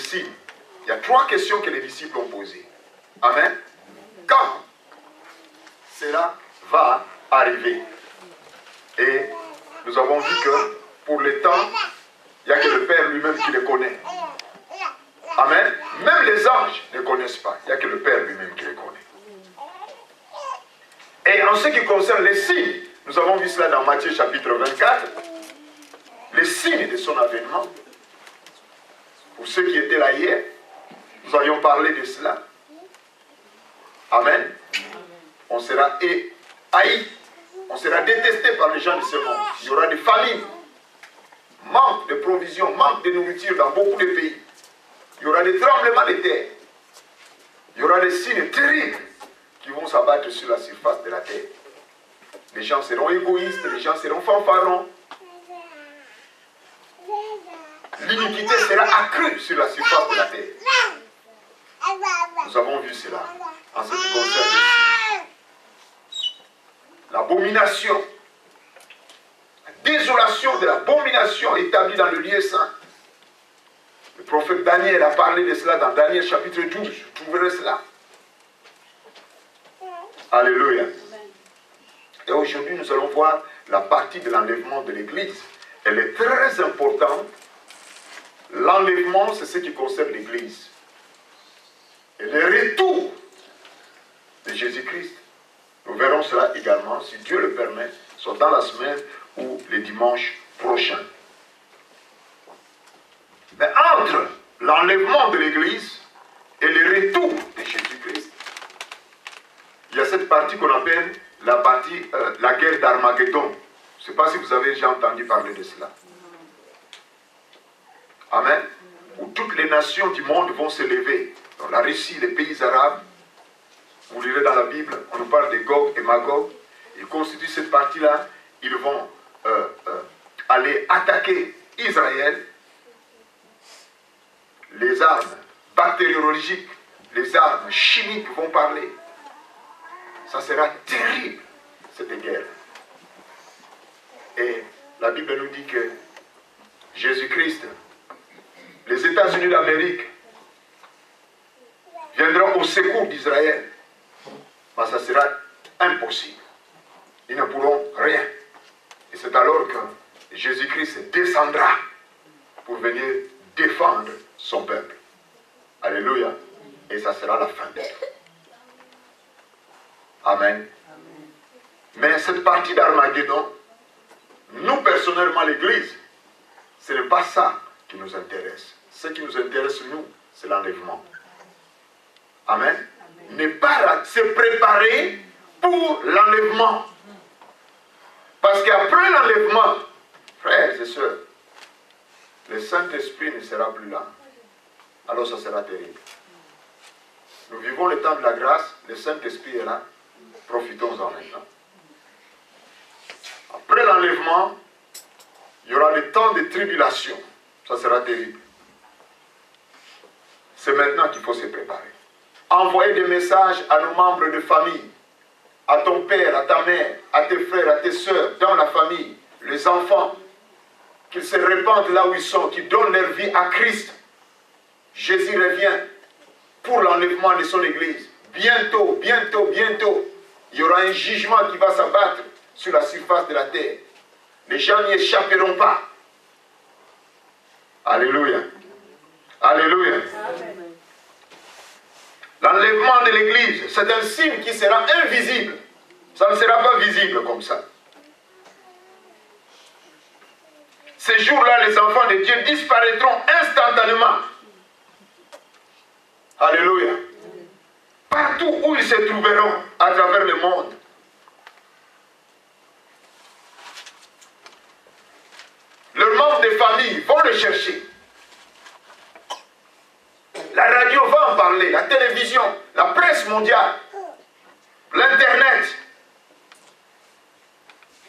signes. Il y a 3 questions que les disciples ont posées. Amen. Quand cela va arriver? Et nous avons vu que pour le temps, il n'y a que le Père lui-même qui les connaît. Amen. Même les anges ne connaissent pas. Il n'y a que le Père lui-même qui les connaît. Et en ce qui concerne les signes, nous avons vu cela dans Matthieu chapitre 24, les signes de son avènement. Pour ceux qui étaient là hier, nous avions parlé de cela. Amen. On sera haï, on sera détesté par les gens de ce monde. Il y aura des famines, manque de provisions, manque de nourriture dans beaucoup de pays. Il y aura des tremblements de terre. Il y aura des signes terribles qui vont s'abattre sur la surface de la terre. Les gens seront égoïstes, les gens seront fanfarons. L'iniquité sera accrue sur la surface de la terre. Nous avons vu cela en ce qui concerne les signes. L'abomination, la désolation de l'abomination établie dans le lieu saint. Le prophète Daniel a parlé de cela dans Daniel chapitre 12. Vous trouverez cela. Alléluia. Et aujourd'hui, nous allons voir la partie de l'enlèvement de l'Église. Elle est très importante. L'enlèvement, c'est ce qui concerne l'Église. Et le retour de Jésus-Christ. Nous verrons cela également, si Dieu le permet, soit dans la semaine ou le dimanche prochain. Mais entre l'enlèvement de l'Église et le retour de Jésus-Christ, il y a cette partie qu'on appelle la partie, la guerre d'Armageddon. Je ne sais pas si vous avez déjà entendu parler de cela. Amen. Où toutes les nations du monde vont se lever. Donc la Russie, les pays arabes, vous lirez dans la Bible, on nous parle de Gog et Magog. Ils constituent cette partie-là. Ils vont aller attaquer Israël. Les armes bactériologiques, les armes chimiques vont parler. Ça sera terrible, cette guerre. Et la Bible nous dit que Jésus-Christ, les États-Unis d'Amérique, viendront au secours d'Israël. Mais ça sera impossible. Ils ne pourront rien. Et c'est alors que Jésus-Christ descendra pour venir défendre son peuple. Alléluia. Et ça sera la fin d'elle. Amen. Mais cette partie d'Armageddon, nous personnellement l'Église, ce n'est pas ça qui nous intéresse. Ce qui nous intéresse, nous, c'est l'enlèvement. Amen. Ne pas se préparer pour l'enlèvement. Parce qu'après l'enlèvement, frères et sœurs, le Saint-Esprit ne sera plus là. Alors ça sera terrible. Nous vivons le temps de la grâce, le Saint-Esprit est là. Profitons-en maintenant. Après l'enlèvement, il y aura le temps de tribulation. Ça sera terrible. C'est maintenant qu'il faut se préparer. Envoyer des messages à nos membres de famille, à ton père, à ta mère, à tes frères, à tes soeurs, dans la famille, les enfants, qu'ils se répandent là où ils sont, qu'ils donnent leur vie à Christ. Jésus revient pour l'enlèvement de son Église. Bientôt, bientôt, bientôt, il y aura un jugement qui va s'abattre sur la surface de la terre. Les gens n'y échapperont pas. Alléluia. Alléluia. L'enlèvement de l'Église, c'est un signe qui sera invisible. Ça ne sera pas visible comme ça. Ces jours-là, les enfants de Dieu disparaîtront instantanément. Alléluia. Partout où ils se trouveront à travers le monde. Leurs membres de famille vont le chercher. La radio va en parler, la télévision, la presse mondiale, l'Internet.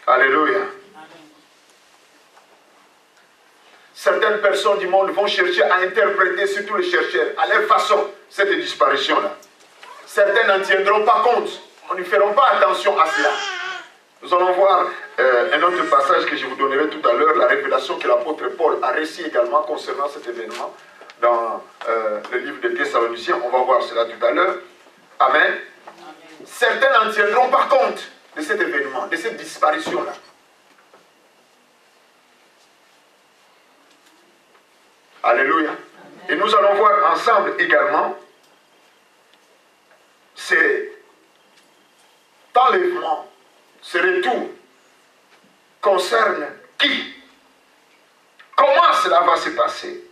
Alléluia. Certaines personnes du monde vont chercher à interpréter, surtout les chercheurs, à leur façon, cette disparition-là. Certains n'en tiendront pas compte. On ne feront pas attention à cela. Nous allons voir un autre passage que je vous donnerai tout à l'heure, la révélation que l'apôtre Paul a reçue également concernant cet événement, dans le livre des Thessaloniciens, on va voir cela tout à l'heure. Amen. Certains n'en tiendront pas compte de cet événement, de cette disparition-là. Alléluia. Et nous allons voir ensemble également cet enlèvement, ce retour concerne qui? Comment cela va se passer?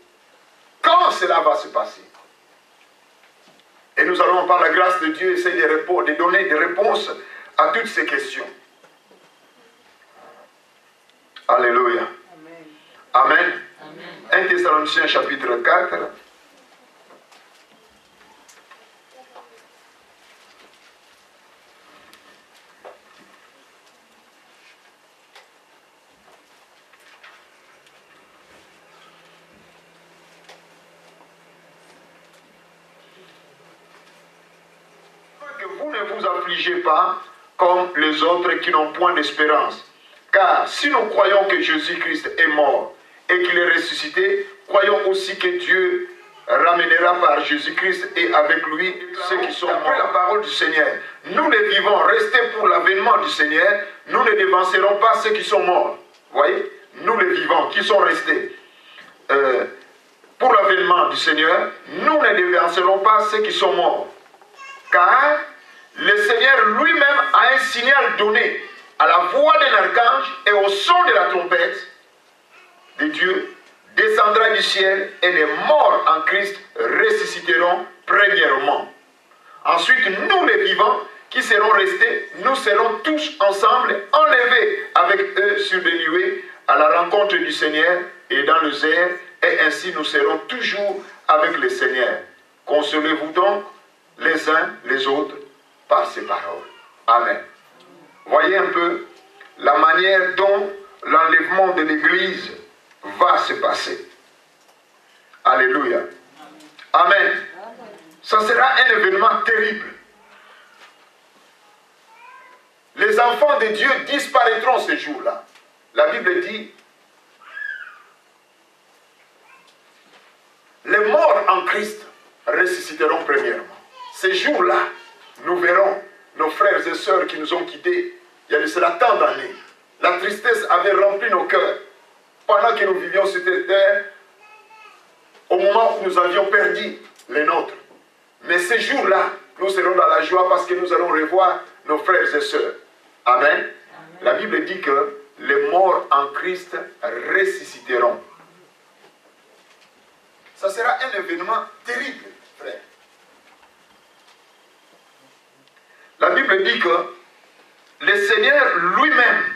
Quand cela va se passer? Et nous allons, par la grâce de Dieu, essayer de donner des réponses à toutes ces questions. Alléluia. Amen. Amen. 1 Thessaloniciens chapitre 4. Que vous ne vous affligez pas comme les autres qui n'ont point d'espérance. Car si nous croyons que Jésus-Christ est mort et qu'il est ressuscité, croyons aussi que Dieu ramènera par Jésus-Christ et avec lui ceux qui sont morts. Après la parole du Seigneur, nous les vivants, restés pour l'avènement du Seigneur, nous ne devancerons pas ceux qui sont morts. Vous voyez? Nous les vivants qui sont restés pour l'avènement du Seigneur, nous ne devancerons pas ceux qui sont morts. Car le Seigneur lui-même a un signal donné à la voix d'un archange et au son de la trompette de Dieu, descendra du ciel et les morts en Christ ressusciteront premièrement. Ensuite, nous les vivants qui serons restés, nous serons tous ensemble enlevés avec eux sur des nuées à la rencontre du Seigneur et dans le air, et ainsi nous serons toujours avec le Seigneur. Consolez-vous donc les uns les autres par ces paroles. Amen. Voyez un peu la manière dont l'enlèvement de l'Église va se passer. Alléluia. Amen. Ça sera un événement terrible. Les enfants de Dieu disparaîtront ce jour-là. La Bible dit, les morts en Christ ressusciteront premièrement. Ces jours-là, nous verrons nos frères et sœurs qui nous ont quittés il y a de cela tant d'années. La tristesse avait rempli nos cœurs pendant que nous vivions sur cette terre, au moment où nous avions perdu les nôtres. Mais ces jours-là, nous serons dans la joie parce que nous allons revoir nos frères et sœurs. Amen. Amen. La Bible dit que les morts en Christ ressusciteront. Ça sera un événement terrible, frère. La Bible dit que le Seigneur lui-même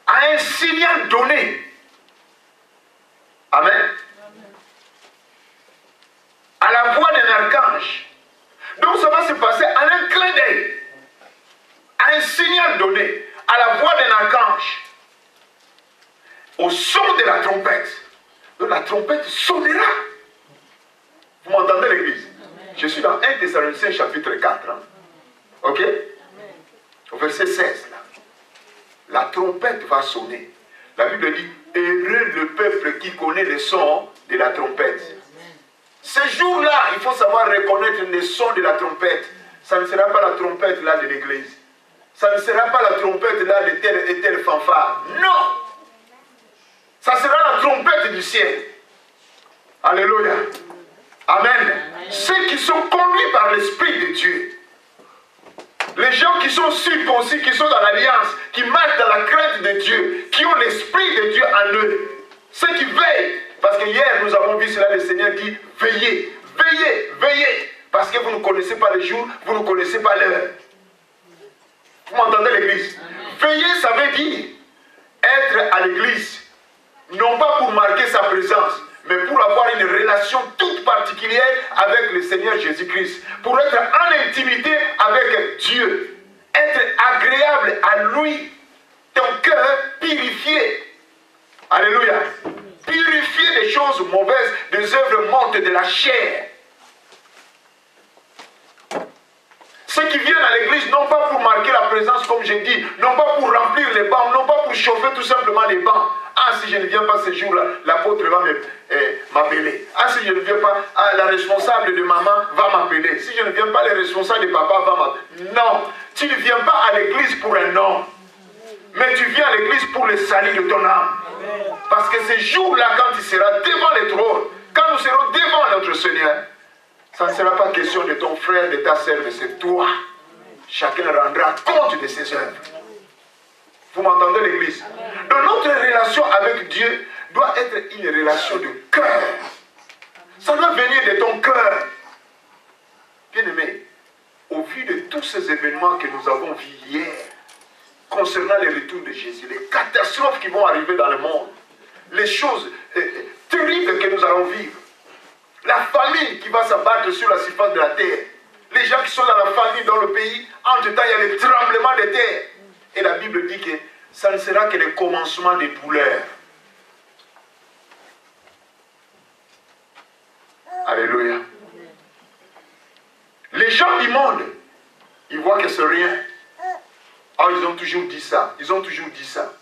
a un signal donné. Amen. À la voix d'un archange. Donc ça va se passer en un clin d'œil. À un signal donné. À la voix d'un archange. Au son de la trompette. Donc la trompette sonnera. Vous m'entendez l'église? Je suis dans 1 Thessaloniciens chapitre 4. Hein? Ok? Amen. Au verset 16 là. La trompette va sonner. La Bible dit, heureux le peuple qui connaît le son de la trompette. Ce jour-là, il faut savoir reconnaître le son de la trompette. Ça ne sera pas la trompette là de l'église. Ça ne sera pas la trompette là de telle et telle fanfare. Non! Ça sera la trompette du ciel. Alléluia. Amen. Amen. Ceux qui sont conduits par l'Esprit de Dieu. Les gens qui sont circoncis, qui sont dans l'alliance, qui marchent dans la crainte de Dieu, qui ont l'Esprit de Dieu en eux. Ceux qui veillent. Parce que hier, nous avons vu cela, le Seigneur dit, veillez, veillez, veillez. Parce que vous ne connaissez pas le jour, vous ne connaissez pas l'heure. Vous m'entendez l'église? Veiller, ça veut dire être à l'église. Non pas pour marquer sa présence, mais pour avoir une relation toute particulière avec le Seigneur Jésus-Christ. Pour être en intimité avec Dieu. Être agréable à lui. Ton cœur purifié. Alléluia. Purifier des choses mauvaises, des œuvres mortes de la chair. Ceux qui viennent à l'église, non pas pour marquer la présence, comme j'ai dit, non pas pour remplir les bancs, non pas pour chauffer tout simplement les bancs. Ah, si je ne viens pas ce jour-là, l'apôtre va m'appeler. Ah, si je ne viens pas, la responsable de maman va m'appeler. Si je ne viens pas, le responsable de papa va m'appeler. Non, tu ne viens pas à l'église pour un homme. Mais tu viens à l'église pour le salut de ton âme. Parce que ce jour-là, quand tu seras devant le trône, quand nous serons devant notre Seigneur, ça ne sera pas question de ton frère, de ta sœur, mais c'est toi. Chacun rendra compte de ses œuvres. Vous m'entendez, l'église? Donc notre relation avec Dieu doit être une relation de cœur. Ça doit venir de ton cœur. Bien-aimé, au vu de tous ces événements que nous avons vus hier, concernant le retour de Jésus, les catastrophes qui vont arriver dans le monde, les choses terribles que nous allons vivre, la famine qui va s'abattre sur la surface de la terre, les gens qui sont dans la famine dans le pays, entre-temps il y a les tremblements de terre. Et la Bible dit que ça ne sera que le commencement des douleurs. Alléluia. Les gens du monde, ils voient que c'est rien. Ah, ils ont toujours dit ça. Ils ont toujours dit ça.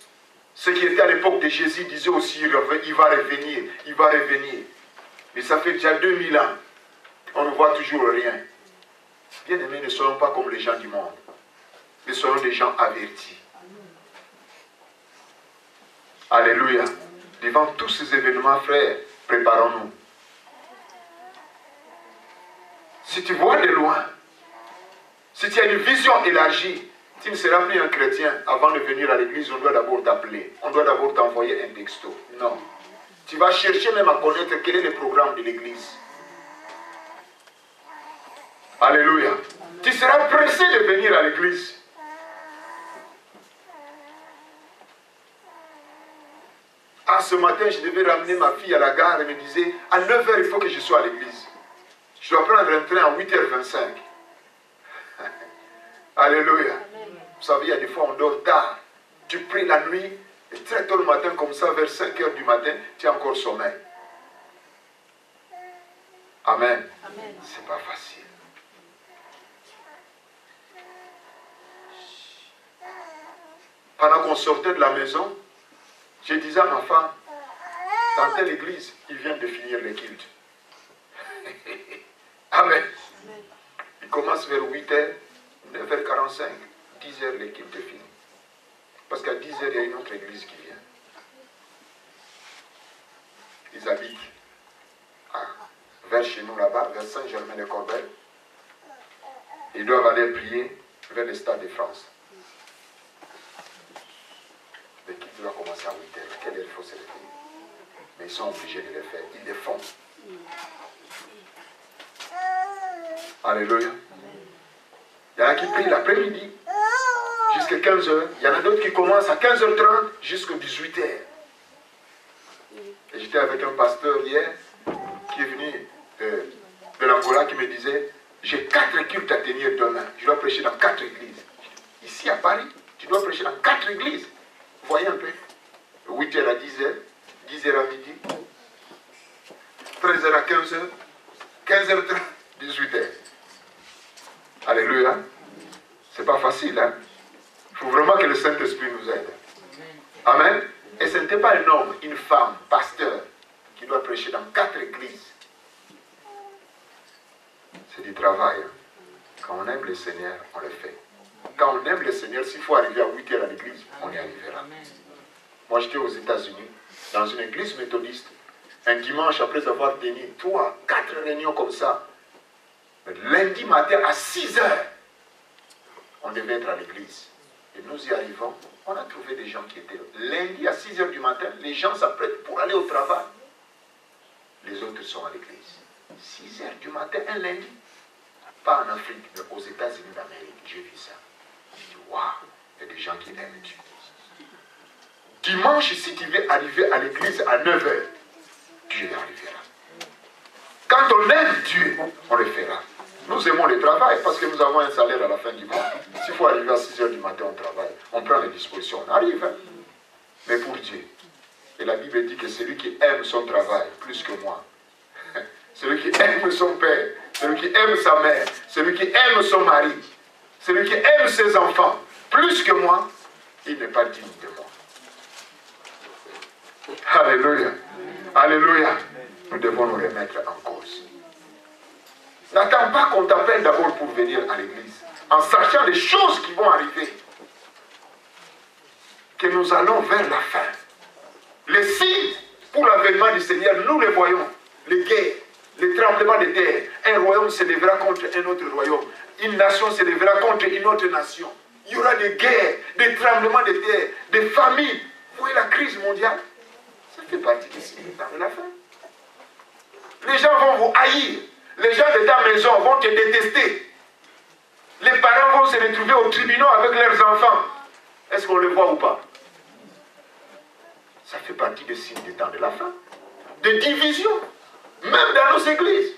Ceux qui étaient à l'époque de Jésus disaient aussi, il va revenir, il va revenir. Mais ça fait déjà 2000 ans. On ne voit toujours rien. Bien-aimés, ne soyons pas comme les gens du monde. Mais soyons des gens avertis. Alléluia. Devant tous ces événements, frères, préparons-nous. Si tu vois de loin, si tu as une vision élargie, tu ne seras plus un chrétien. Avant de venir à l'église, on doit d'abord t'appeler. On doit d'abord t'envoyer un texto. Non. Tu vas chercher même à connaître quel est le programme de l'église. Alléluia. Tu seras pressé de venir à l'église. Ah, ce matin, je devais ramener ma fille à la gare et me disait, à 9h, il faut que je sois à l'église. Je dois prendre un train à 8h25. Alléluia. Vous savez, il y a des fois, on dort tard. Tu pries la nuit, et très tôt le matin, comme ça, vers 5h du matin, tu as encore sommeil. Amen. Amen. C'est pas facile. Pendant qu'on sortait de la maison, je disais à ma femme, dans telle église, ils viennent de finir le culte. Amen. Il commence vers 8h, 9h45, 10h, le culte est fini. Parce qu'à 10h, il y a une autre église qui vient. Ils habitent vers chez nous là-bas, vers Saint-Germain-de-Corbeil. Ils doivent aller prier vers le Stade de France. Le culte doit commencer à 8h. Quelle heure il faut se lever? Mais ils sont obligés de le faire. Ils le font. Alléluia. Il y en a qui prient l'après-midi jusqu'à 15h. Il y en a d'autres qui commencent à 15h30 jusqu'à 18h. Et j'étais avec un pasteur hier qui est venu de l'Angola qui me disait, j'ai 4 cultes à tenir demain. Je dois prêcher dans 4 églises. Ici à Paris, tu dois prêcher dans 4 églises. Vous voyez un peu? 8h à 10h, 10h à midi, 13h à 15h, 15h30, 18h. Alléluia. C'est pas facile, hein? Il faut vraiment que le Saint-Esprit nous aide. Amen. Et ce n'était pas un homme, une femme, pasteur, qui doit prêcher dans 4 églises. C'est du travail. Hein? Quand on aime le Seigneur, on le fait. Quand on aime le Seigneur, s'il faut arriver à 8h à l'église, on y arrivera. Moi, j'étais aux États-Unis, dans une église méthodiste. Un dimanche, après avoir tenu 3, 4 réunions comme ça, lundi matin à 6h, on devait être à l'église. Et nous y arrivons, on a trouvé des gens qui étaient là. Lundi à 6h du matin, les gens s'apprêtent pour aller au travail. Les autres sont à l'église. 6h du matin, un lundi. Pas en Afrique, mais aux États-Unis d'Amérique. J'ai vu ça. Je dis, waouh, il y a des gens qui aiment Dieu. Dimanche, si tu veux arriver à l'église à 9h, Dieu y arrivera. Quand on aime Dieu, on le fera. Nous aimons le travail parce que nous avons un salaire à la fin du mois. S'il faut arriver à 6h du matin, on travaille. On prend les dispositions, on arrive. Hein? Mais pour Dieu. Et la Bible dit que celui qui aime son travail plus que moi, celui qui aime son père, celui qui aime sa mère, celui qui aime son mari, Celui qui aime ses enfants plus que moi, il n'est pas digne de moi. Alléluia. Alléluia. Nous devons nous remettre en cause. N'attends pas qu'on t'appelle d'abord pour venir à l'église, en sachant les choses qui vont arriver. Que nous allons vers la fin. Les signes pour l'avènement du Seigneur, nous les voyons. Les guerres, les tremblements de terre. Un royaume se lèvera contre un autre royaume. Une nation se lèvera contre une autre nation. Il y aura des guerres, des tremblements de terre, des famines. Vous voyez la crise mondiale? Ça fait partie des signes de la fin. Les gens vont vous haïr. Les gens de ta maison vont te détester. Les parents vont se retrouver au tribunal avec leurs enfants. Est-ce qu'on le voit ou pas? Ça fait partie des signes des temps de la fin. De division. Même dans nos églises.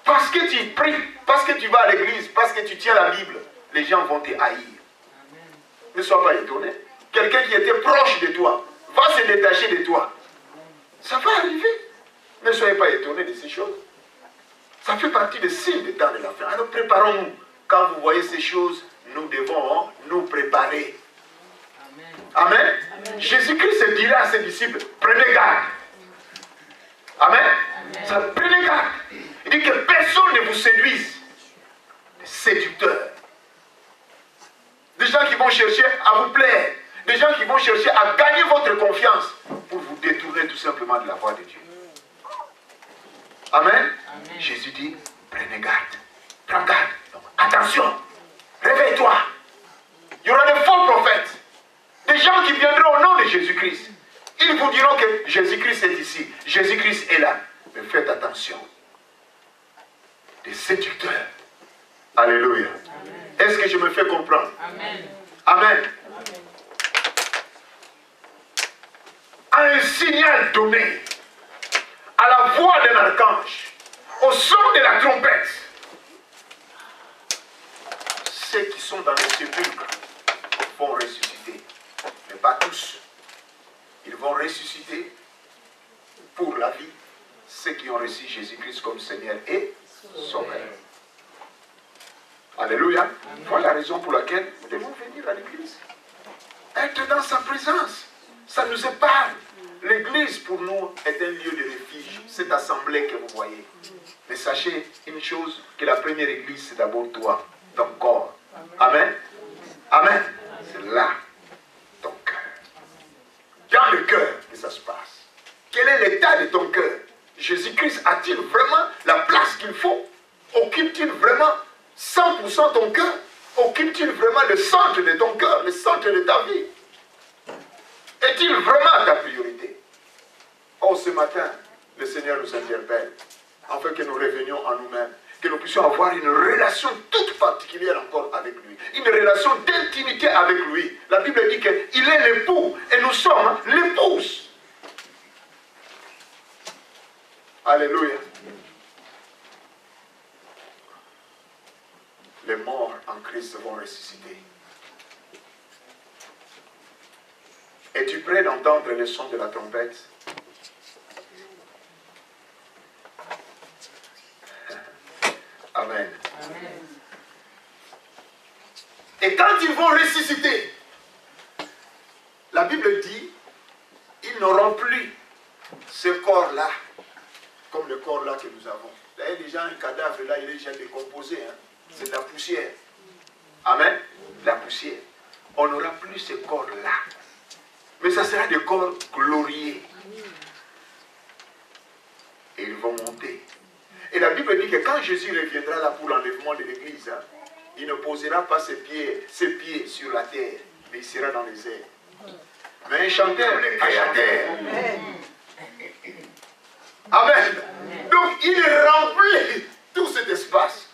Parce que tu pries, parce que tu vas à l'église, parce que tu tiens la Bible, les gens vont te haïr. Ne sois pas étonné. Quelqu'un qui était proche de toi va se détacher de toi. Ça va arriver. Ne soyez pas étonnés de ces choses. Ça fait partie des signes des temps de la fin. Alors préparons-nous. Quand vous voyez ces choses, nous devons nous préparer. Amen. Amen. Jésus-Christ dira à ses disciples, prenez garde. Amen. Ça, prenez garde. Il dit que personne ne vous séduise. Des séducteurs. Des gens qui vont chercher à vous plaire. Des gens qui vont chercher à gagner votre confiance pour vous détourner tout simplement de la voie de Dieu. Amen. Amen. Jésus dit, prenez garde. Prends garde. Donc, attention. Réveille-toi. Il y aura des faux prophètes. Des gens qui viendront au nom de Jésus-Christ. Ils vous diront que Jésus-Christ est ici. Jésus-Christ est là. Mais faites attention. Des séducteurs. Alléluia. Est-ce que je me fais comprendre? Amen. Amen. À un signal donné, à la voix d'un archange, au son de la trompette, ceux qui sont dans les sépulcres vont ressusciter. Mais pas tous. Ils vont ressusciter pour la vie, ceux qui ont reçu Jésus-Christ comme Seigneur et Sauveur. Alléluia. Voilà la raison pour laquelle nous devons venir à l'église. Être dans sa présence. Ça nous épargne. L'église pour nous est un lieu de refuge. Cette assemblée que vous voyez. Mais sachez une chose, que la première église c'est d'abord toi, ton corps. Amen. Amen. C'est là, ton cœur. Dans le cœur que ça se passe. Quel est l'état de ton cœur? Jésus-Christ a-t-il vraiment la place qu'il faut? Occupe-t-il vraiment 100% ton cœur? Occupe-t-il vraiment le centre de ton cœur, le centre de ta vie? Est-il vraiment ta priorité? Oh, ce matin, le Seigneur nous interpelle, afin que nous revenions en nous-mêmes, que nous puissions avoir une relation toute particulière encore avec lui, une relation d'intimité avec lui. La Bible dit qu'il est l'époux et nous sommes l'épouse. Alléluia. Les morts en Christ vont ressusciter. Es-tu prêt d'entendre le son de la trompette? Amen. Amen. Et quand ils vont ressusciter, la Bible dit, ils n'auront plus ce corps-là, comme le corps-là que nous avons. D'ailleurs, déjà, un cadavre là, il est déjà décomposé. Hein? C'est de la poussière. Amen. De la poussière. On n'aura plus ce corps-là. Mais ça sera des corps glorieux. Et ils vont monter. Et la Bible dit que quand Jésus reviendra là pour l'enlèvement de l'église, hein, il ne posera pas ses pieds sur la terre, mais il sera dans les airs. Mais un chanteur est à terre. Amen. Donc il remplit tout cet espace.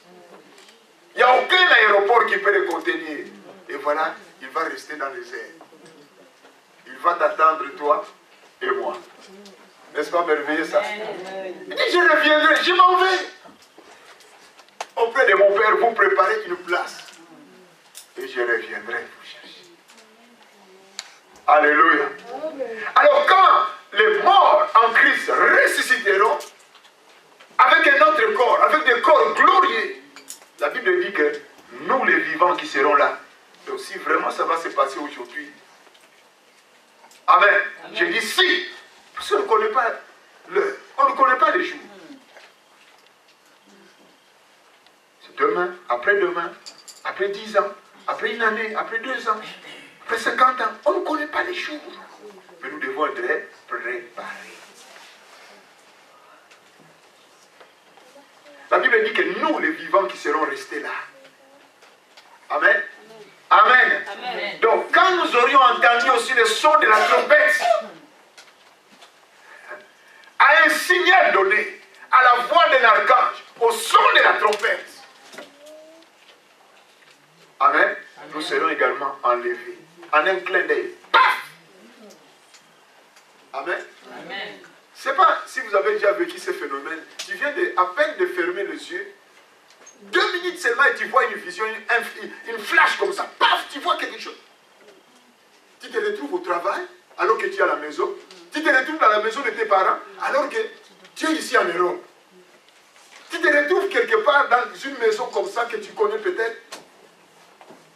Il n'y a aucun aéroport qui peut le contenir. Et voilà, il va rester dans les airs. Il va t'attendre, toi et moi. N'est-ce pas merveilleux ça? Il dit, je reviendrai, je m'en vais. Auprès de mon Père, vous préparez une place. Et je reviendrai vous chercher. Alléluia. Alors quand les morts en Christ ressusciteront, avec un autre corps, avec des corps glorieux, la Bible dit que nous les vivants qui serons là. Donc si vraiment ça va se passer aujourd'hui. Amen. Amen. Je dis si, parce qu'on ne connaît pas l'heure, on ne connaît pas les jours. C'est demain, après-demain, après 10 ans, après une année, après 2 ans, après 50 ans, on ne connaît pas les jours. Mais nous devons être préparés. La Bible dit que nous, les vivants qui serons restés là. Amen. Amen. Amen. Donc, quand nous aurions entendu aussi le son de la trompette, à un signal donné, à la voix d'un archange, au son de la trompette, amen, amen. Nous serons également enlevés. En un clin d'œil. Paf! Amen. Amen. Je ne sais pas si vous avez déjà vécu ce phénomène. Tu viens à peine de fermer les yeux. 2 minutes seulement et tu vois une vision, une flash comme ça. Paf, tu vois quelque chose. Tu te retrouves au travail alors que tu es à la maison. Tu te retrouves dans la maison de tes parents alors que tu es ici en Europe. Tu te retrouves quelque part dans une maison comme ça que tu connais peut-être.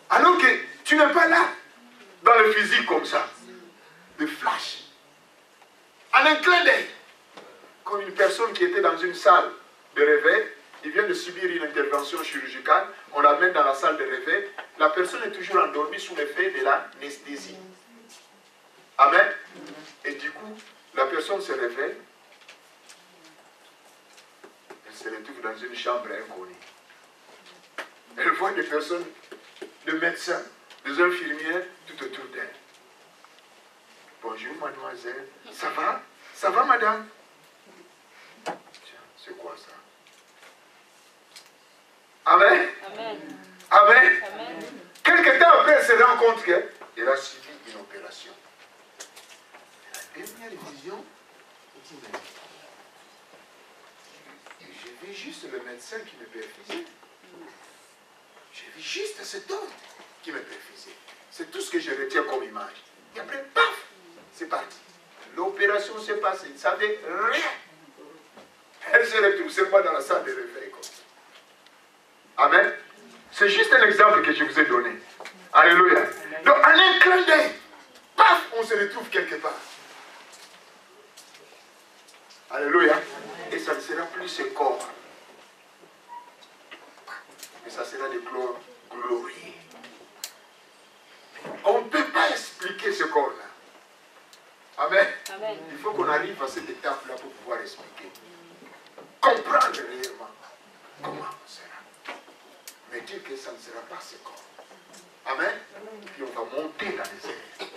Alors que tu n'es pas là. Dans le physique comme ça. De flash. En un clin d'œil. Comme une personne qui était dans une salle de réveil. Il vient de subir une intervention chirurgicale, on l'amène dans la salle de réveil, la personne est toujours endormie sous l'effet de l'anesthésie. Amen. Et du coup, la personne se réveille, elle se retrouve dans une chambre inconnue. Elle voit des personnes, des médecins, des infirmières tout autour d'elle. Bonjour mademoiselle, ça va? Ça va madame? Tiens, c'est quoi ça? Amen. Amen. Amen. Amen. Quelque temps après, elle se rend compte qu'elle a subi une opération. La dernière vision, elle dit, mais j'ai vu juste le médecin qui me perfusait. J'ai vu juste cet homme qui me perfusait. C'est tout ce que je retiens comme image. Et après, paf, c'est parti. L'opération s'est passée. Il ne savait rien. Elle se retrouve seulement dans la salle de réveil comme ça. Amen. C'est juste un exemple que je vous ai donné. Alléluia. Donc, en un clin d'œil, paf, on se retrouve quelque part. Alléluia. Et ça ne sera plus ce corps. Mais ça sera des corps glorieux. On ne peut pas expliquer ce corps-là. Amen. Amen. Il faut qu'on arrive à cette étape-là pour pouvoir expliquer. Comprendre réellement comment on sera. Mais dire que ça ne sera pas ce corps. Amen. Puis on va monter dans les airs.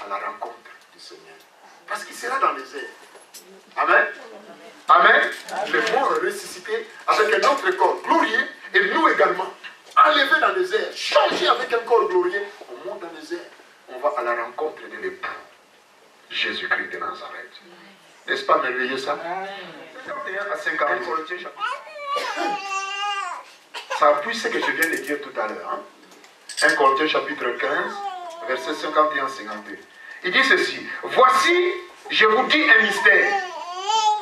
À la rencontre du Seigneur. Parce qu'il sera dans les airs. Amen. Amen. Les morts ressuscités avec un autre corps glorieux et nous également. Enlevés dans les airs. Changés avec un corps glorieux. On monte dans les airs. On va à la rencontre de l'époux. Jésus-Christ de Nazareth. N'est-ce pas merveilleux ça? 51 à 50. Ça appuie ce que je viens de dire tout à l'heure. Hein? 1 Corinthiens chapitre 15, versets 51-52. Il dit ceci. Voici, je vous dis un mystère.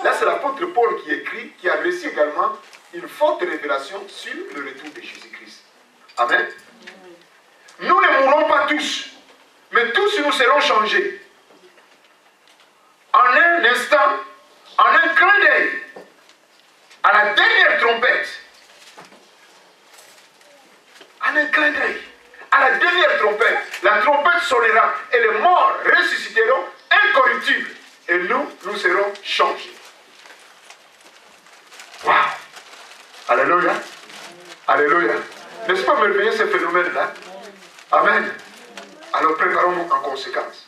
Là, c'est l'apôtre Paul qui écrit, qui a reçu également une forte révélation sur le retour de Jésus-Christ. Amen. Nous ne mourrons pas tous, mais tous nous serons changés. En un instant, en un clin d'œil, à la dernière trompette. En un clin d'œil, à la dernière trompette, la trompette sonnera et les morts ressusciteront incorruptibles. Et nous serons changés. Waouh! Alléluia! Alléluia! N'est-ce pas merveilleux ce phénomène-là? Amen! Alors préparons-nous en conséquence.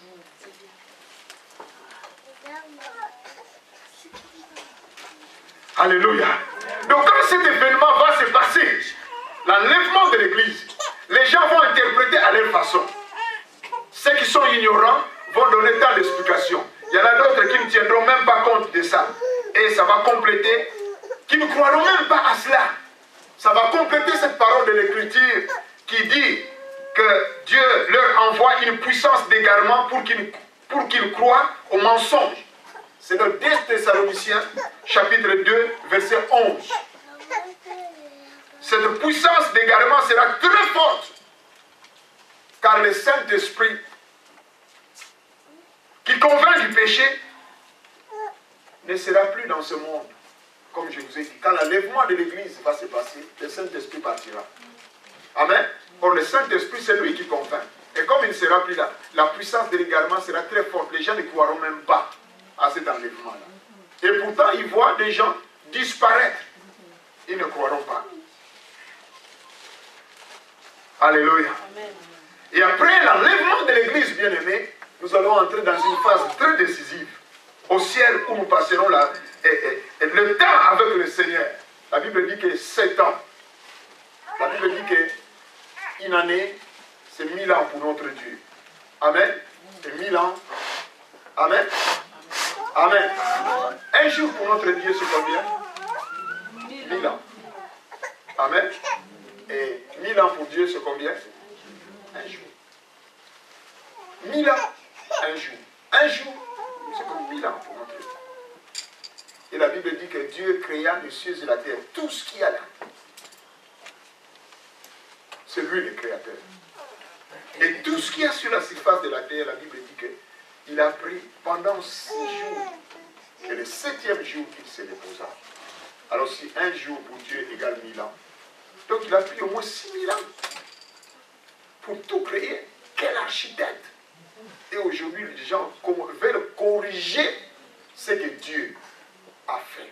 Alléluia! Donc quand cet événement va se passer, l'enlèvement de l'église, les gens vont interpréter à leur façon. Ceux qui sont ignorants vont donner tant d'explications. Il y en a d'autres qui ne tiendront même pas compte de ça. Et ça va compléter, qui ne croiront même pas à cela. Ça va compléter cette parole de l'Écriture qui dit que Dieu leur envoie une puissance d'égarement pour qu'ils croient au mensonge. C'est dans 2 Thessaloniciens, chapitre 2, verset 11. cette puissance d'égarement sera très forte. Car le Saint-Esprit qui convainc du péché ne sera plus dans ce monde. Comme je vous ai dit, quand l'enlèvement de l'Église va se passer, le Saint-Esprit partira. Amen. Or le Saint-Esprit, c'est lui qui convainc. Et comme il ne sera plus là, la puissance de l'égarement sera très forte. Les gens ne croiront même pas à cet enlèvement-là. Et pourtant, ils voient des gens disparaître. Ils ne croiront pas. Alléluia. Amen. Et après l'enlèvement de l'Église bien-aimée, nous allons entrer dans une phase très décisive. Au ciel où nous passerons le temps avec le Seigneur. La Bible dit que 7 ans. La Bible dit qu'une année, c'est 1000 ans pour notre Dieu. Amen. C'est 1000 ans. Amen. Amen. Un jour pour notre Dieu, c'est combien? 1000 ans. Amen. Et 1000 ans pour Dieu, c'est combien? Un jour. 1000 ans, un jour. Un jour, c'est comme 1000 ans pour notre Dieu. Et la Bible dit que Dieu créa les cieux et la terre, tout ce qu'il y a là. C'est lui le créateur. Et tout ce qu'il y a sur la surface de la terre, la Bible dit qu'il a pris pendant 6 jours, que le 7e jour il se déposa. Alors si un jour pour Dieu égale 1000 ans, donc il a pris au moins 6000 ans pour tout créer. Quel architecte! Et aujourd'hui, les gens veulent corriger ce que Dieu a fait.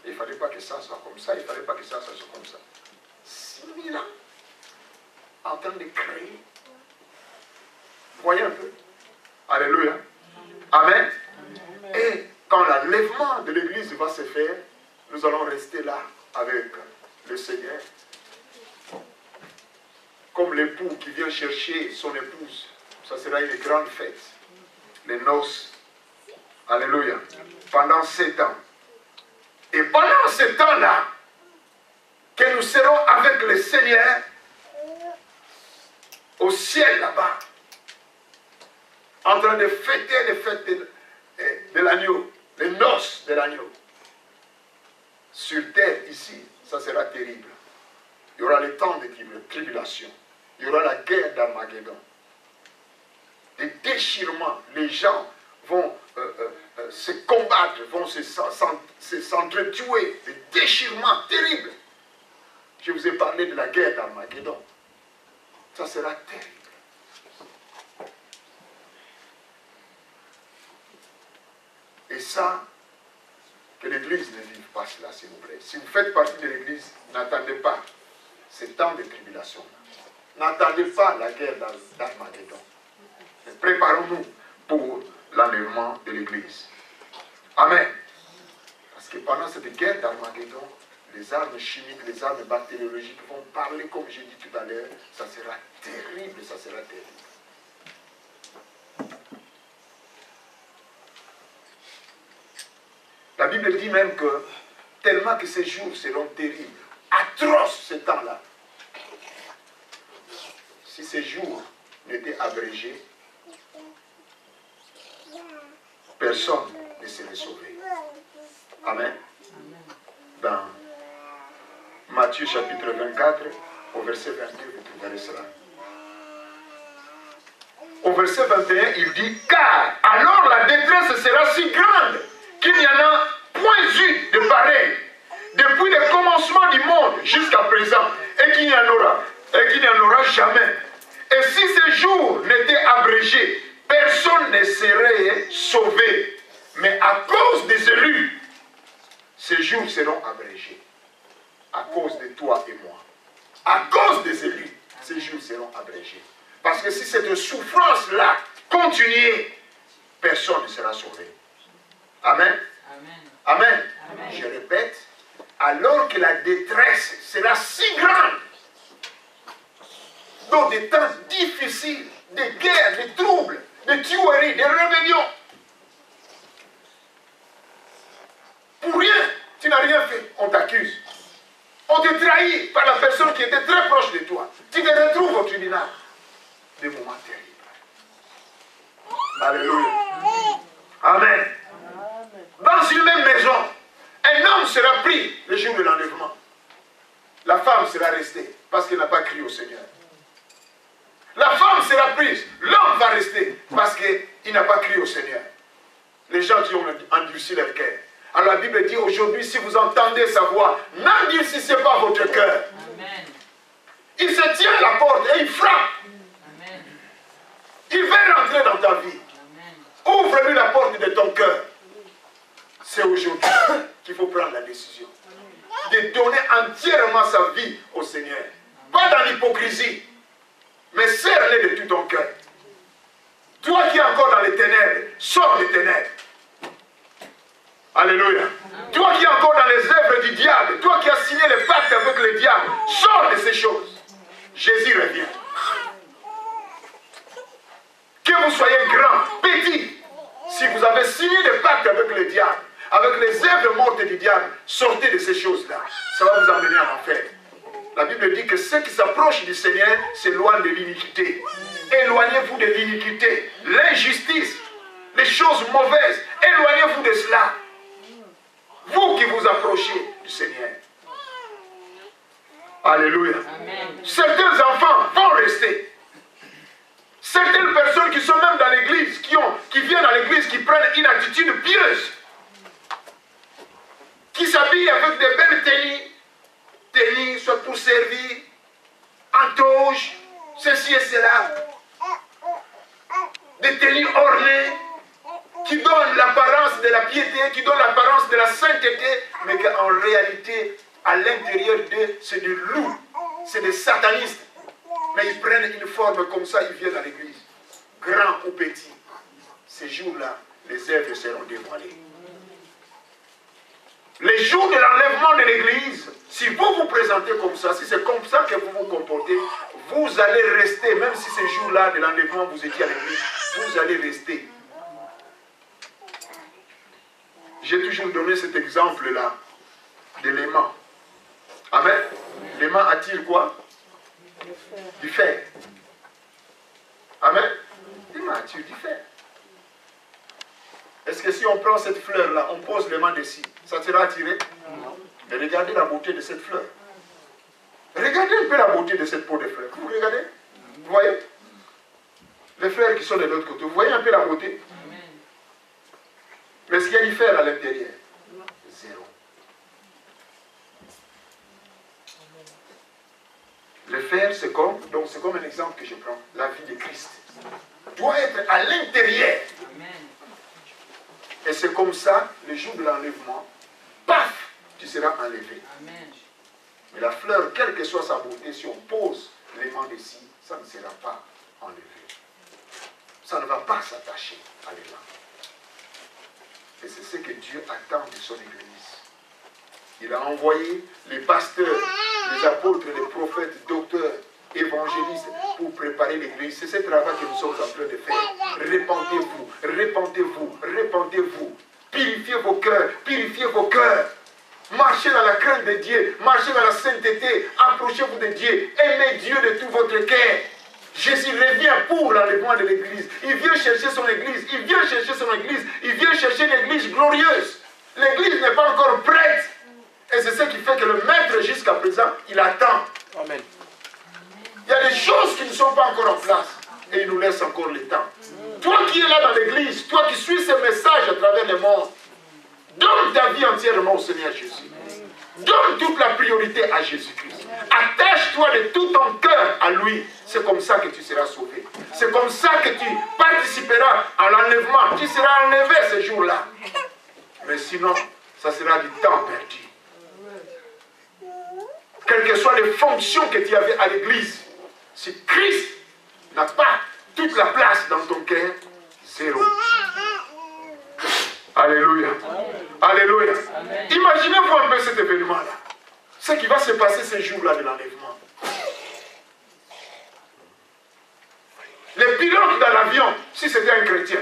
Il ne fallait pas que ça soit comme ça, il ne fallait pas que ça soit comme ça. 6000 ans en train de créer. Voyez un peu. Alléluia. Amen. Et quand l'enlèvement de l'Église va se faire, nous allons rester là avec le Seigneur. Comme l'époux qui vient chercher son épouse. Ça sera une grande fête. Les noces. Alléluia. Pendant 7 ans. Et pendant ce temps-là, que nous serons avec le Seigneur au ciel là-bas, en train de fêter les fêtes de l'agneau, les noces de l'agneau. Sur terre, ici, ça sera terrible. Il y aura les temps de tribulation. Il y aura la guerre d'Armageddon. Des déchirements. Les gens vont se combattre, vont s'entretuer. Des déchirements terribles. Je vous ai parlé de la guerre d'Armageddon. Ça sera terrible. Et ça, que l'Église ne vive pas cela, s'il vous plaît. Si vous faites partie de l'Église, n'attendez pas ces temps de tribulation. N'attendez pas la guerre d'Armageddon. Préparons-nous pour l'enlèvement de l'Église. Amen. Parce que pendant cette guerre d'Armageddon, les armes chimiques, les armes bactériologiques vont parler, comme j'ai dit tout à l'heure. Ça sera terrible, ça sera terrible. La Bible dit même que, tellement que ces jours seront terribles, atroces ce temps-là. Si ces jours n'étaient abrégés, personne ne serait sauvé. Amen. Dans Matthieu chapitre 24, au verset 22, vous trouverez cela. Au verset 21, il dit, car alors la détresse sera si grande qu'il n'y en a point eu de pareil depuis le commencement du monde jusqu'à présent, et qu'il n'y en aura jamais. Et si ces jours n'étaient abrégés, personne ne serait sauvé. Mais à cause des élus, ces jours seront abrégés. À cause de toi et moi. À cause des élus, ces jours seront abrégés. Parce que si cette souffrance-là continuait, personne ne sera sauvé. Amen. Amen. Amen. Amen. Je répète, alors que la détresse sera si grande, dans des temps difficiles, des guerres, des troubles, des tueries, des rébellions. Pour rien, tu n'as rien fait, on t'accuse. On te trahit par la personne qui était très proche de toi. Tu te retrouves au tribunal. Des moments terribles. Alléluia. Amen. Dans une même maison, un homme sera pris le jour de l'enlèvement. la femme sera restée parce qu'elle n'a pas crié au Seigneur. La femme sera prise, l'homme va rester parce qu'il n'a pas crié au Seigneur. Les gens qui ont endurci leur cœur. Alors la Bible dit aujourd'hui, si vous entendez sa voix, n'endurcissez pas votre cœur. Amen. Il se tient à la porte et il frappe. Amen. Il veut rentrer dans ta vie. Ouvre-lui la porte de ton cœur. C'est aujourd'hui qu'il faut prendre la décision de donner entièrement sa vie au Seigneur. Pas dans l'hypocrisie, mais serre-le de tout ton cœur. Toi qui es encore dans les ténèbres, sors des ténèbres. Alléluia. Toi qui es encore dans les œuvres du diable, toi qui as signé le pacte avec le diable, sors de ces choses. Jésus revient. Que vous soyez grand, petit, si vous avez signé le pacte avec le diable, avec les œuvres mortes du diable, sortez de ces choses-là. Ça va vous emmener en enfer. La Bible dit que ceux qui s'approchent du Seigneur s'éloignent de l'iniquité. Éloignez-vous de l'iniquité, l'injustice, les choses mauvaises. Éloignez-vous de cela. Vous qui vous approchez du Seigneur. Alléluia. Amen. Certains enfants vont rester. Certaines personnes qui sont même dans l'église, qui viennent à l'église, qui prennent une attitude pieuse, qui s'habillent avec des belles tenues, soit pour servir, en toge, ceci et cela, des tenues ornées, qui donnent l'apparence de la piété, qui donnent l'apparence de la sainteté, mais qu'en réalité, à l'intérieur d'eux, c'est des loups, c'est des satanistes. Mais ils prennent une forme comme ça, ils viennent à l'église. Grand ou petit. Ces jours-là, les œuvres seront dévoilées. Les jours de l'enlèvement de l'église, si vous vous présentez comme ça, si c'est comme ça que vous vous comportez, vous allez rester, même si ces jours-là de l'enlèvement, vous étiez à l'église, vous allez rester. J'ai toujours donné cet exemple-là de l'aimant. Amen. L'aimant attire quoi? Du fer. Amen. L'aimant attire du fer. Est-ce que si on prend cette fleur-là, on pose l'aimant dessus, ça sera attiré? Non. Mais regardez la beauté de cette fleur. Regardez un peu la beauté de cette peau de fleur. Vous regardez? Vous voyez? Les fleurs qui sont de l'autre côté, vous voyez un peu la beauté? Mais est-ce qu'il y a du fer à l'intérieur? Zéro. Le fer, c'est comme un exemple que je prends, la vie de Christ. Doit être à l'intérieur. Et c'est comme ça, le jour de l'enlèvement, paf, tu seras enlevé. Amen. Mais la fleur, quelle que soit sa beauté, si on pose l'aimant dessus, ça ne sera pas enlevé. Ça ne va pas s'attacher à l'aimant. Et c'est ce que Dieu attend de son Église. Il a envoyé les pasteurs, les apôtres, les prophètes, docteurs, évangélistes pour préparer l'Église. C'est ce travail que nous sommes en train de faire. Répentez-vous, répentez-vous, répentez-vous. Purifiez vos cœurs, purifiez vos cœurs. Marchez dans la crainte de Dieu, marchez dans la sainteté, approchez-vous de Dieu, aimez Dieu de tout votre cœur. Jésus revient pour l'enlèvement de l'Église. Il vient chercher son Église, il vient chercher son Église, il vient chercher l'Église glorieuse. L'Église n'est pas encore prête. Et c'est ce qui fait que le maître, jusqu'à présent, il attend. Amen. Il y a des choses qui ne sont pas encore en place. Et il nous laisse encore le temps. Toi qui es là dans l'église, toi qui suis ce message à travers le monde, donne ta vie entièrement au Seigneur Jésus. Donne toute la priorité à Jésus-Christ. Attache-toi de tout ton cœur à lui. C'est comme ça que tu seras sauvé. C'est comme ça que tu participeras à l'enlèvement. Tu seras enlevé ce jour-là. Mais sinon, ça sera du temps perdu. Quelles que soient les fonctions que tu avais à l'église, si Christ n'a pas toute la place dans ton cœur, zéro. Alléluia. Alléluia. Imaginez-vous un peu cet événement-là. Ce qui va se passer ces jours-là de l'enlèvement. Les pilotes dans l'avion, si c'était un chrétien,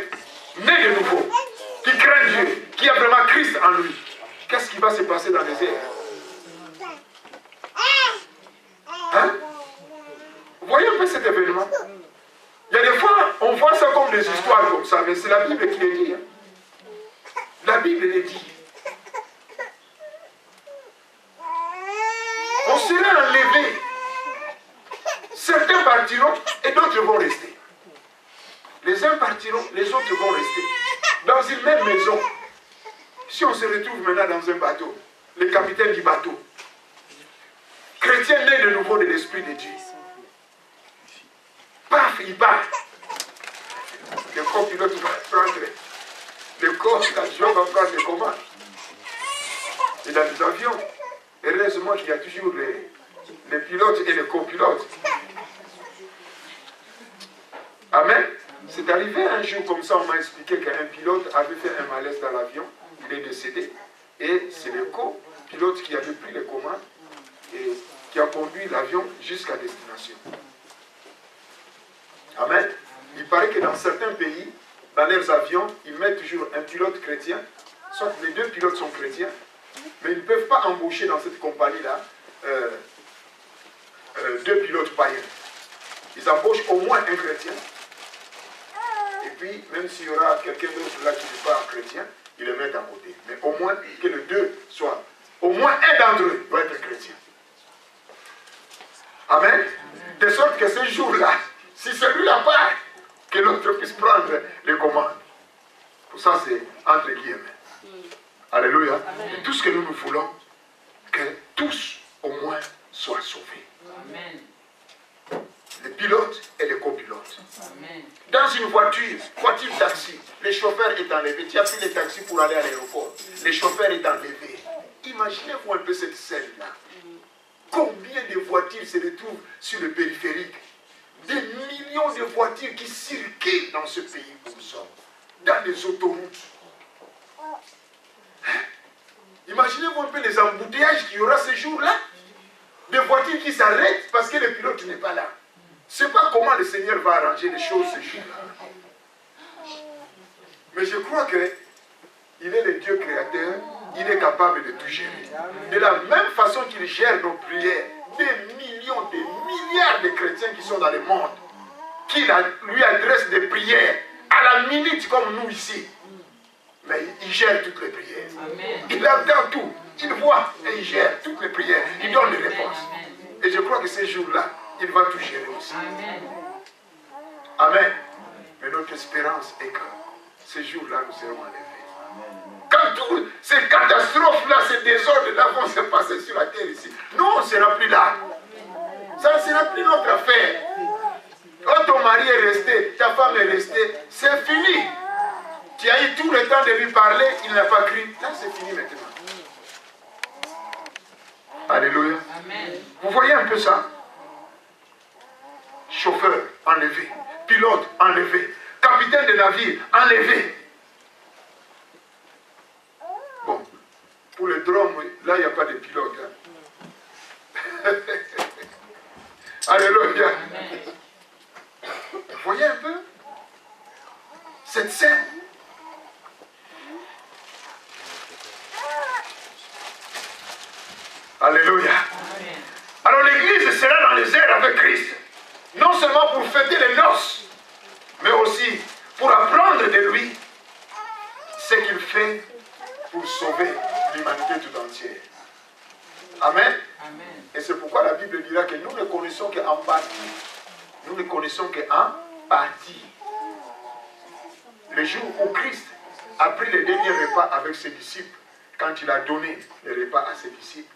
né de nouveau, qui craint Dieu, qui a vraiment Christ en lui, qu'est-ce qui va se passer dans les airs? Hein? Vous voyez un peu cet événement? Il y a des fois, on voit ça comme des histoires comme ça, mais c'est la Bible qui les dit. Hein? La Bible les dit. On serait certains partiront, les autres vont rester. Dans une même maison, si on se retrouve maintenant dans un bateau, le capitaine du bateau, chrétien né de nouveau de l'Esprit de Dieu, paf, il part. Le copilote va prendre, le corps d'adjoint va prendre les commandes. Et dans les avions, heureusement qu'il y a toujours les pilotes et les copilotes. Amen. C'est arrivé un jour comme ça, on m'a expliqué qu'un pilote avait fait un malaise dans l'avion, il est décédé, et c'est le copilote qui avait pris les commandes et qui a conduit l'avion jusqu'à destination. Amen. Il paraît que dans certains pays, dans leurs avions, ils mettent toujours un pilote chrétien, soit les deux pilotes sont chrétiens, mais ils ne peuvent pas embaucher dans cette compagnie-là deux pilotes païens. Ils embauchent au moins un chrétien. Et puis, même s'il y aura quelqu'un d'autre là qui n'est pas un chrétien, ils le mettent à côté. Mais au moins que les deux soient, au moins un d'entre eux doit être chrétien. Amen. De sorte que ce jour-là, si celui-là part, que l'autre puisse prendre les commandes. Pour ça, c'est entre guillemets. Alléluia. Et tout ce que nous voulons, que tous au moins soient sauvés. Amen. Les pilotes et les copilotes. Amen. Dans une voiture taxi, le chauffeur est enlevé. Tu as pris les taxis pour aller à l'aéroport. Le chauffeur est enlevé. Imaginez-vous un peu cette scène-là. Combien de voitures se retrouvent sur le périphérique? Des millions de voitures qui circulent dans ce pays où nous sommes, dans les autoroutes. Hein? Imaginez-vous un peu les embouteillages qu'il y aura ce jour-là. Des voitures qui s'arrêtent parce que le pilote n'est pas là. Je ne sais pas comment le Seigneur va arranger les choses ce jour-là. Mais je crois qu'il est le Dieu créateur, il est capable de tout gérer. De la même façon qu'il gère nos prières, des millions, des milliards de chrétiens qui sont dans le monde, qui lui adressent des prières à la minute comme nous ici. Mais il gère toutes les prières. Amen. Il entend tout, il voit et il gère toutes les prières. Il donne des réponses. Et je crois que ces jours-là, il va tout gérer aussi. Amen. Amen. Mais notre espérance est que ces jours-là, nous serons enlevés. Quand toutes ces catastrophes-là, ces désordres-là vont se passer sur la terre ici, nous, on ne sera plus là. Ça ne sera plus notre affaire. Quand ton mari est resté, ta femme est restée, c'est fini. Tu as eu tout le temps de lui parler, il n'a pas crié. Là, c'est fini maintenant. Alléluia. Amen. Vous voyez un peu ça? Chauffeur enlevé, pilote enlevé, capitaine de navire enlevé. Bon, pour le drone, là, il n'y a pas de pilote. Hein? Alléluia. Vous voyez un peu cette scène? Alléluia. Amen. Alors l'église sera dans les airs avec Christ. Non seulement pour fêter les noces, mais aussi pour apprendre de lui ce qu'il fait pour sauver l'humanité tout entière. Amen. Amen. Et c'est pourquoi la Bible dira que nous ne connaissons qu'en partie. Nous ne connaissons qu'en partie. Le jour où Christ a pris le dernier repas avec ses disciples, quand il a donné le repas à ses disciples,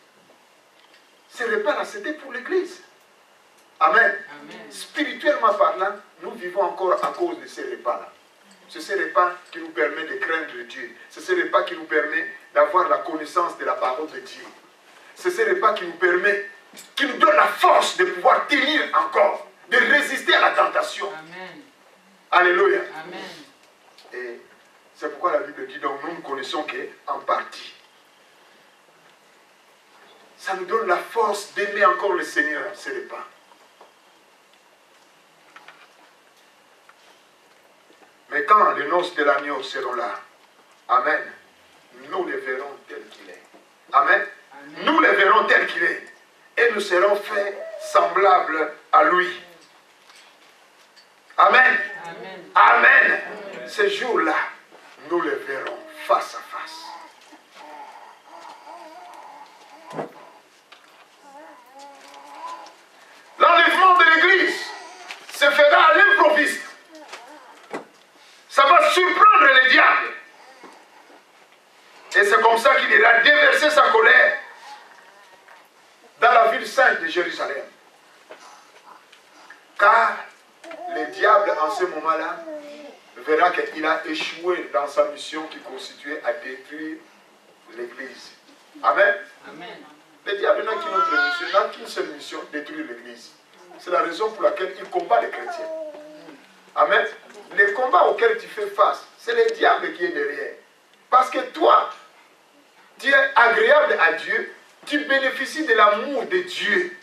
ce repas-là, c'était pour l'Église. Amen. Amen. Spirituellement parlant, nous vivons encore à cause de ces repas-là. C'est ce repas qui nous permet de craindre Dieu. C'est ce repas qui nous permet d'avoir la connaissance de la parole de Dieu. C'est ce repas qui nous permet, qui nous donne la force de pouvoir tenir encore, de résister à la tentation. Amen. Alléluia. Amen. Et c'est pourquoi la Bible dit, donc nous ne connaissons qu'en partie. Ça nous donne la force d'aimer encore le Seigneur, ce repas. Mais quand les noces de l'agneau seront là, amen, nous les verrons tel qu'il est. Amen. Amen. Nous les verrons tel qu'il est. Et nous serons faits semblables à lui. Amen. Amen. Amen. Amen. Ce jour-là, nous les verrons face à face. L'enlèvement de l'Église se fera à l'improviste. c'est comme ça qu'il ira déverser sa colère dans la ville sainte de Jérusalem. Car le diable, en ce moment-là, verra qu'il a échoué dans sa mission qui constituait à détruire l'Église. Amen. Amen. Le diable n'a qu'une autre mission, n'a qu'une seule mission, détruire l'Église. C'est la raison pour laquelle il combat les chrétiens. Amen. Les combats auxquels tu fais face, c'est le diable qui est derrière. Parce que toi, tu es agréable à Dieu, tu bénéficies de l'amour de Dieu.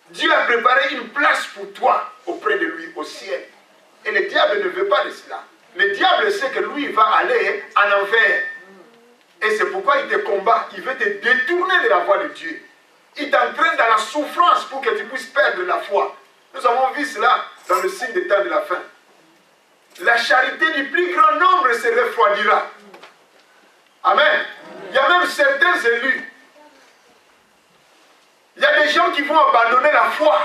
Dieu a préparé une place pour toi auprès de lui au ciel. Et le diable ne veut pas de cela. Le diable sait que lui va aller en enfer. Et c'est pourquoi il te combat. Il veut te détourner de la voie de Dieu. Il t'entraîne dans la souffrance pour que tu puisses perdre la foi. Nous avons vu cela dans le signe des temps de la fin. La charité du plus grand nombre se refroidira. Amen. Il y a même certains élus. Il y a des gens qui vont abandonner la foi.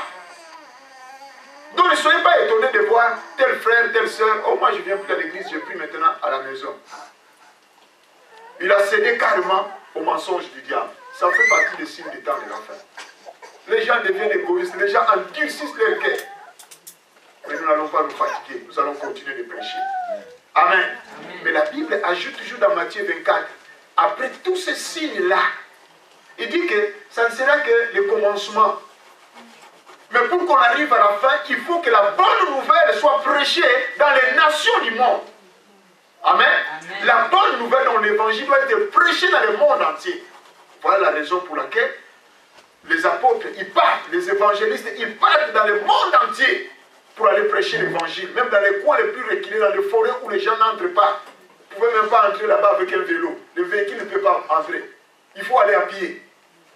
Donc ne soyez pas étonnés de voir tel frère, telle soeur. Oh, moi je viens plus à l'église, je prie maintenant à la maison. Il a cédé carrément au mensonge du diable. Ça fait partie des signes des temps de la fin. Les gens deviennent égoïstes, les gens endurcissent leur cœur. Mais nous n'allons pas nous fatiguer, nous allons continuer de prêcher. Amen. Amen. Mais la Bible ajoute toujours dans Matthieu 24, après tous ces signes-là, il dit que ça ne sera que le commencement. Mais pour qu'on arrive à la fin, il faut que la bonne nouvelle soit prêchée dans les nations du monde. Amen. Amen. La bonne nouvelle dans l'évangile doit être prêchée dans le monde entier. Voilà la raison pour laquelle les apôtres, ils partent, les évangélistes, ils partent dans le monde entier pour aller prêcher l'évangile. Même dans les coins les plus reculés, dans les forêts où les gens n'entrent pas. Vous ne pouvez même pas entrer là-bas avec un vélo. Le véhicule ne peut pas entrer. Il faut aller à pied.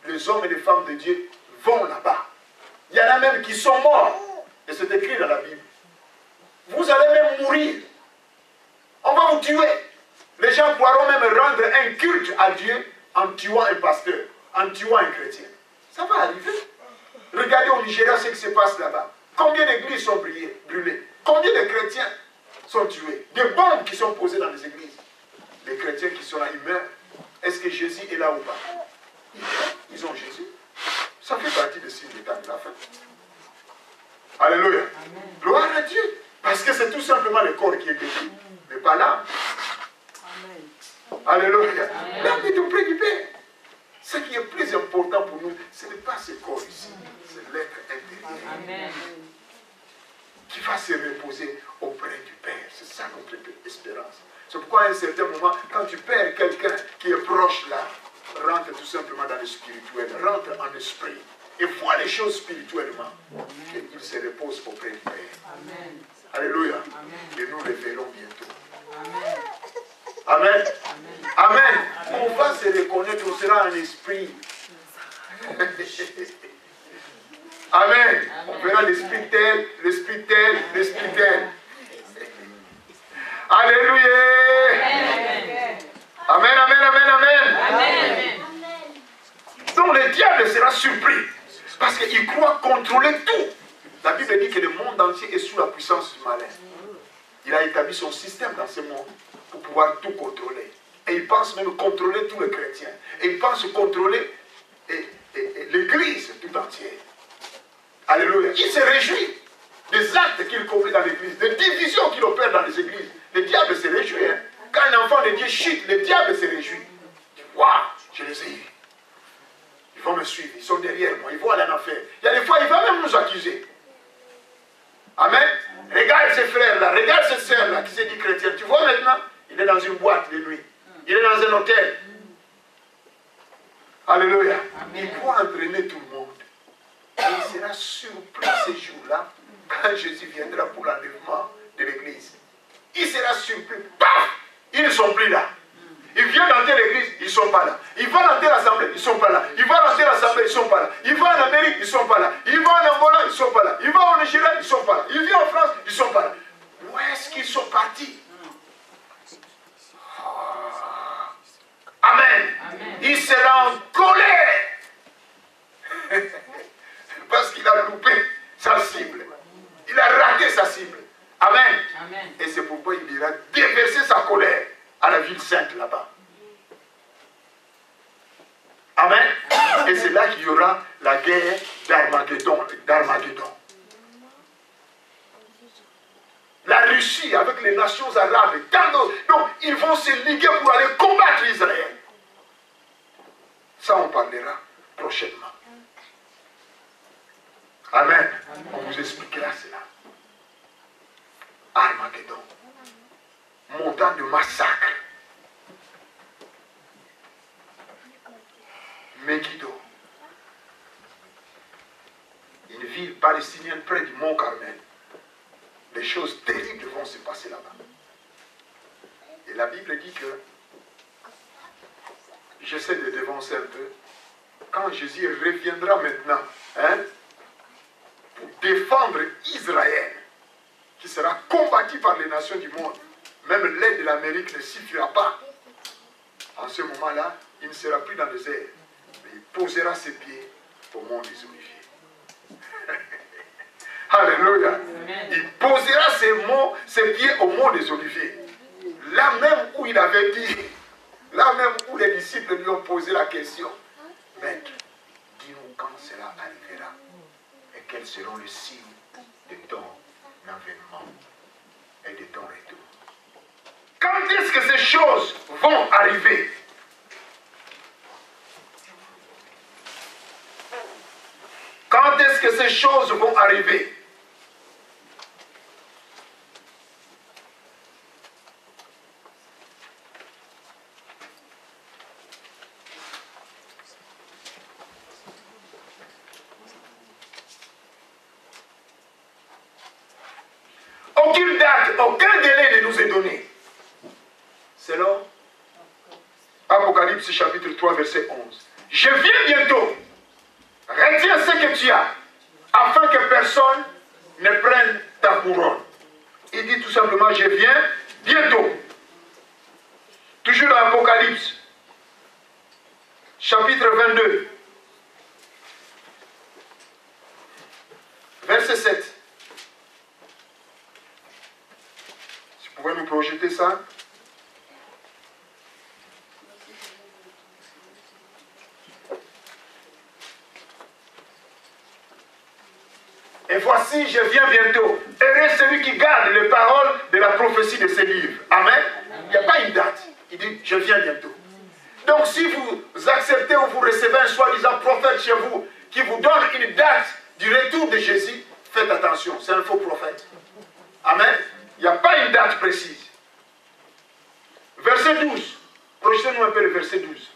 Les hommes et les femmes de Dieu vont là-bas. Il y en a même qui sont morts. Et c'est écrit dans la Bible. Vous allez même mourir. On va vous tuer. Les gens pourront même rendre un culte à Dieu en tuant un pasteur, en tuant un chrétien. Ça va arriver. Regardez au Nigeria ce qui se passe là-bas. Combien d'églises sont brûlées? Combien de chrétiens sont tués? Des bombes qui sont posées dans les églises. Les chrétiens qui sont là, ils meurent. Est-ce que Jésus est là ou pas? Ils ont Jésus. Ça fait partie des signes des temps de la fin. Alléluia. Amen. Gloire à Dieu. Parce que c'est tout simplement le corps qui est détruit, mais pas l'âme. Alléluia. L'âme est auprès du Père. Ce qui est plus important pour nous, ce n'est pas ce corps ici, c'est l'être intérieur. Amen. Qui va se reposer auprès du Père. C'est ça notre espérance. C'est pourquoi à un certain moment, quand tu perds quelqu'un qui est proche là, rentre tout simplement dans le spirituel, rentre en esprit et vois les choses spirituellement. Et il se repose auprès du Père. Amen. Alléluia. Amen. Et nous le verrons bientôt. Amen. Amen. Amen. Amen. Amen. On va se reconnaître, on sera en esprit. Amen. On verra l'esprit tel, l'esprit tel, l'esprit tel. Alléluia. Amen, amen, amen, amen. Amen. Donc le diable sera surpris parce qu'il croit contrôler tout. La Bible dit que le monde entier est sous la puissance du malin. Il a établi son système dans ce monde pour pouvoir tout contrôler. Et il pense même contrôler tous les chrétiens. Et il pense contrôler l'Église tout entière. Alléluia. Il se réjouit des actes qu'il commet dans l'Église, des divisions qu'il opère dans les églises. Le diable se réjouit. Hein? Quand un enfant de Dieu chute, le diable se réjouit. Waouh, je les ai eus. Ils vont me suivre, ils sont derrière moi, ils vont aller en enfer. Il y a des fois, il va même nous accuser. Amen. Regarde ces frères-là, regarde ces sœurs-là qui se dit chrétien. Tu vois maintenant, il est dans une boîte de nuit. Il est dans un hôtel. Alléluia. Il doit entraîner tout le monde. Et il sera surpris ces jours-là quand Jésus viendra pour l'enlèvement de l'église. Il sera surpris. Paf! Ils ne sont plus là. Il vient dans telle église, ils ne sont pas là. Il va dans telle assemblée, ils ne sont pas là. Il va dans telle assemblée, ils ne sont pas là. Il va en Amérique, ils ne sont pas là. Il va en Angola, ils ne sont pas là. Il va en Nigeria, ils ne sont pas là. Il vient en France, ils ne sont pas là. Où est-ce qu'ils sont partis? Amen. Amen. Il sera en colère. Parce qu'il a loupé sa cible. Il a raté sa cible. Amen. Amen. Et c'est pourquoi il ira déverser sa colère à la ville sainte là-bas. Amen. Et c'est là qu'il y aura la guerre d'Armageddon. La Russie avec les nations arabes. Donc, ils vont se liguer pour aller combattre Israël. Ça, on parlera prochainement. Amen. On vous expliquera cela. Armageddon. Montagne de massacre. Megiddo. Une ville palestinienne près du mont Carmel. Des choses terribles vont se passer là-bas. Et la Bible dit que, j'essaie de dévancer un peu, quand Jésus reviendra maintenant, pour défendre Israël, qui sera combattu par les nations du monde, même l'aide de l'Amérique ne suffira pas. En ce moment-là, il ne sera plus dans les airs, mais il posera ses pieds au mont des Oliviers. Alléluia. Il posera ses pieds au mont des Oliviers. Là même où il avait dit, là même où les disciples lui ont posé la question, Maître, dis-nous quand cela arrivera et quels seront les signes de ton avènement et de ton retour. Quand est-ce que ces choses vont arriver? Quand est-ce que ces choses vont arriver? Aucune date, aucun délai ne nous est donné. Selon Apocalypse chapitre 3 verset 11. Je viens bientôt. Retiens ce que tu as, afin que personne ne prenne ta couronne. Il dit tout simplement, je viens bientôt. Toujours dans Apocalypse, chapitre 22, verset 7. Si vous pouvez nous projeter ça. Et voici, je viens bientôt. Heureux celui qui garde les paroles de la prophétie de ces livres. Amen. Il n'y a pas une date. Il dit, je viens bientôt. Donc si vous acceptez ou vous recevez un soi-disant prophète chez vous qui vous donne une date du retour de Jésus, faites attention, c'est un faux prophète. Amen. Il n'y a pas une date précise. Verset 12. Projetez-nous un peu le verset 12.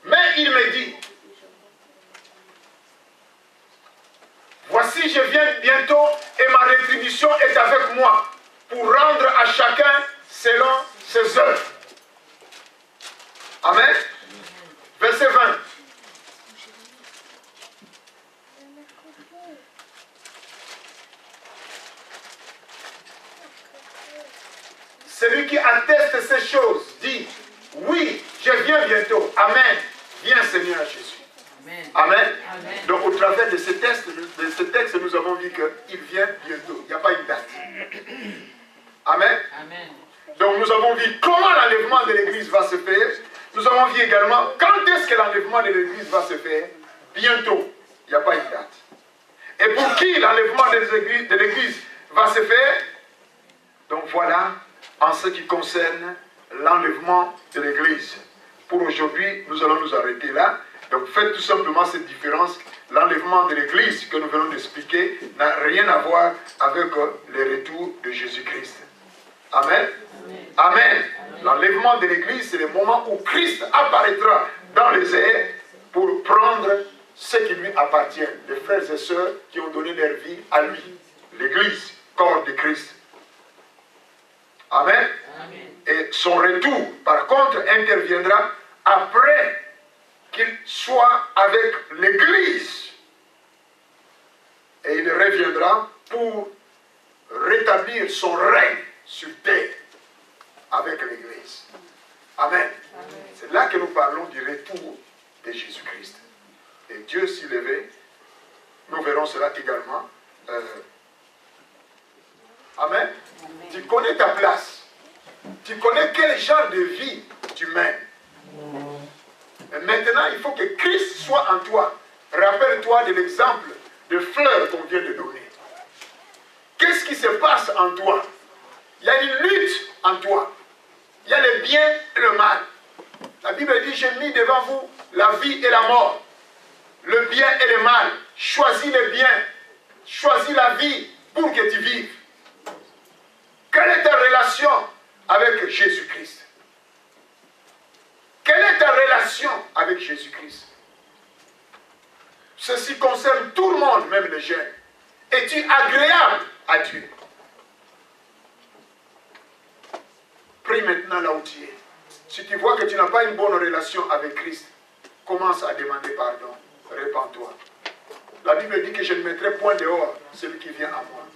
Mais il me dit, voici, je viens bientôt et ma rétribution est avec moi pour rendre à chacun selon ses œuvres. Amen. Verset 20. Celui qui atteste ces choses dit, oui, je viens bientôt. Amen. Viens Seigneur Jésus. Amen. Amen. Amen. Donc au travers de ce texte, nous avons vu qu'il vient bientôt. Il n'y a pas une date. Amen. Amen. Donc nous avons vu comment l'enlèvement de l'Église va se faire. Nous avons vu également quand est-ce que l'enlèvement de l'Église va se faire. Bientôt. Il n'y a pas une date. Et pour qui l'enlèvement de l'Église va se faire? Donc voilà, en ce qui concerne l'enlèvement de l'Église. Pour aujourd'hui, nous allons nous arrêter là. Donc faites tout simplement cette différence. L'enlèvement de l'Église que nous venons d'expliquer n'a rien à voir avec le retour de Jésus-Christ. Amen. Amen. Amen. L'enlèvement de l'Église, c'est le moment où Christ apparaîtra dans les airs pour prendre ce qui lui appartient. Les frères et sœurs qui ont donné leur vie à lui. L'Église, corps de Christ. Amen. Amen. Et son retour, par contre, interviendra après qu'il soit avec l'Église. Et il reviendra pour rétablir son règne sur terre avec l'Église. Amen. Amen. C'est là que nous parlons du retour de Jésus-Christ. Et Dieu s'y levait, nous verrons cela également. Amen. Amen. Tu connais ta place. Tu connais quel genre de vie tu mènes. Et maintenant, il faut que Christ soit en toi. Rappelle-toi de l'exemple de fleurs qu'on vient de donner. Qu'est-ce qui se passe en toi? Il y a une lutte en toi. Il y a le bien et le mal. La Bible dit, j'ai mis devant vous la vie et la mort. Le bien et le mal. Choisis le bien. Choisis la vie pour que tu vives. Quelle est ta relation avec Jésus-Christ? Quelle est ta relation avec Jésus-Christ? Ceci concerne tout le monde, même les jeunes. Es-tu agréable à Dieu? Prie maintenant là où tu es. Si tu vois que tu n'as pas une bonne relation avec Christ, commence à demander pardon. Répands-toi. La Bible dit que je ne mettrai point dehors celui qui vient à moi.